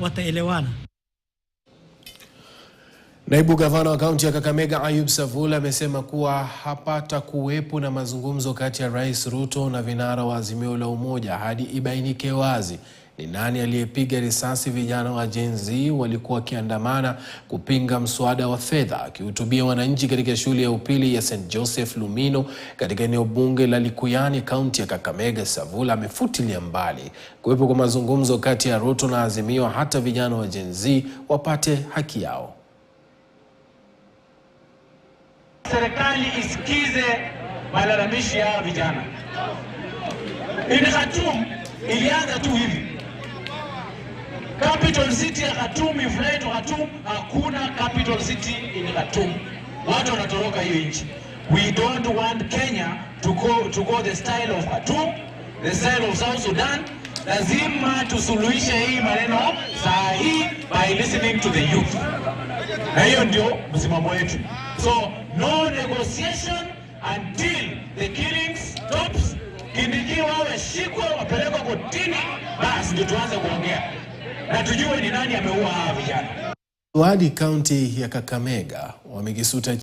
wataelewana. Naibu gavana wa kaunti ya Kakamega Ayub Savula amesema kuwa hapata kuwepo na mazungumzo kati ya Rais Ruto na vinara wa Azimio la Umoja hadi ibainike wazi ni nani aliyepiga risasi vijana wa Gen Z walikuwa wakiandamana kupinga mswada wa fedha. Akihutubia wananchi katika shule ya upili ya St. Joseph Lumino katika eneo bunge la Likuyani, kaunti ya Kakamega, Savula amefutilia mbali kuwepo kwa mazungumzo kati ya Ruto na Azimio hata vijana wa Gen Z wapate haki yao. Serikali isikize malalamishi ya vijana. Khartoum ilianza tu hivi. Capital city ya Khartoum, ifly to Khartoum, hakuna capital city in Khartoum. Watu wanatoroka hiyo nchi. We don't want Kenya to go the style of Khartoum, the style of South Sudan. Lazima tusuluhishe hii maneno saa hii by listening to the youth. Na hiyo ndio msimamo wetu. So no negotiation until the killing stops. Kindiki wawe shikwa wapelekwa kotini, basi ndio tuanze kuongea na tujue ni nani ameua hawa vijana. Wadi kaunti ya Kakamega wamekisuta